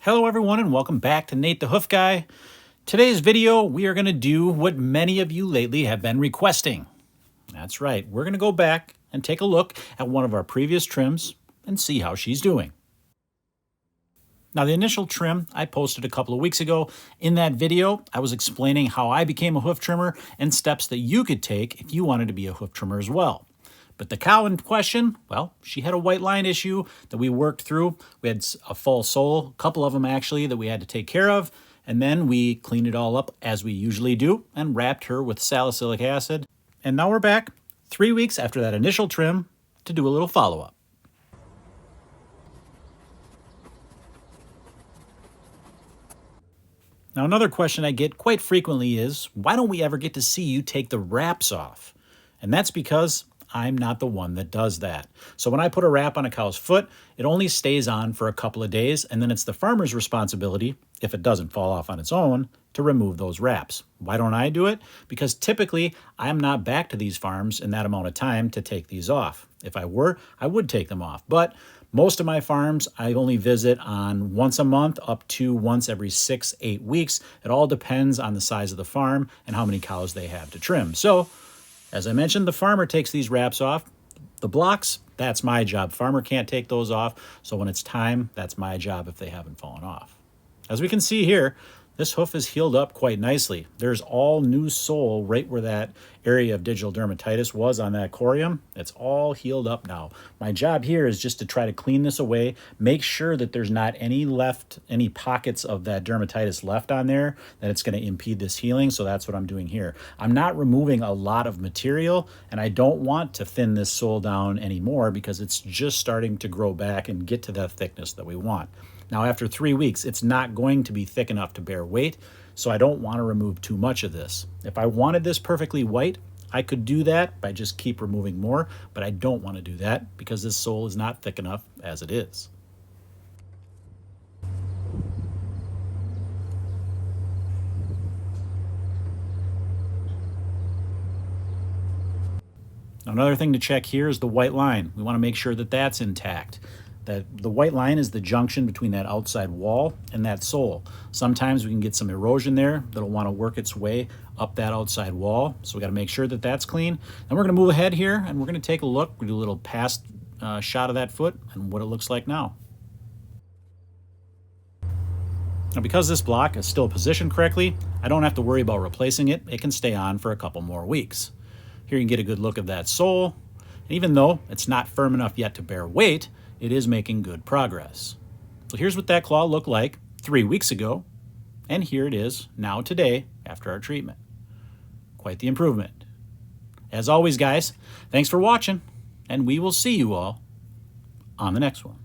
Hello everyone and welcome back to Nate the Hoof Guy. Today's video we are going to do what many of you lately have been requesting. That's right, we're going to go back and take a look at one of our previous trims and see how she's doing. Now the initial trim I posted a couple of weeks ago. In that video I was explaining how I became a hoof trimmer and steps that you could take if you wanted to be a hoof trimmer as well. But the cow in question, well, she had a white line issue that we worked through. We had a fall sole, a couple of them actually, that we had to take care of. And then we cleaned it all up as we usually do and wrapped her with salicylic acid. And now we're back 3 weeks after that initial trim to do a little follow-up. Now another question I get quite frequently is, why don't we ever get to see you take the wraps off? And that's because I'm not the one that does that. So when I put a wrap on a cow's foot, it only stays on for a couple of days, and then it's the farmer's responsibility, if it doesn't fall off on its own, to remove those wraps. Why don't I do it? Because typically I'm not back to these farms in that amount of time to take these off. If I were, I would take them off. But most of my farms I only visit on once a month up to once every 6-8 weeks. It all depends on the size of the farm and how many cows they have to trim. So as I mentioned, the farmer takes these wraps off. The blocks, that's my job. Farmer can't take those off. So when it's time, that's my job if they haven't fallen off. As we can see here, this hoof is healed up quite nicely. There's all new sole right where that area of digital dermatitis was on that corium. It's all healed up now. My job here is just to try to clean this away, make sure that there's not any pockets of that dermatitis left on there, that it's going to impede this healing. So that's what I'm doing here. I'm not removing a lot of material, and I don't want to thin this sole down anymore because it's just starting to grow back and get to that thickness that we want. Now, after 3 weeks, it's not going to be thick enough to bear weight, so I don't want to remove too much of this. If I wanted this perfectly white, I could do that by just keep removing more, but I don't want to do that because this sole is not thick enough as it is. Now, another thing to check here is the white line. We want to make sure that that's intact. That the white line is the junction between that outside wall and that sole. Sometimes we can get some erosion there that'll want to work its way up that outside wall. So we got to make sure that that's clean. Then we're going to move ahead here and we're going to take a look. We do a little past shot of that foot and what it looks like now. Now because this block is still positioned correctly, I don't have to worry about replacing it. It can stay on for a couple more weeks. Here you can get a good look of that sole. And even though it's not firm enough yet to bear weight, it is making good progress. So here's what that claw looked like 3 weeks ago, and here it is now today after our treatment. Quite the improvement. As always, guys, thanks for watching, and we will see you all on the next one.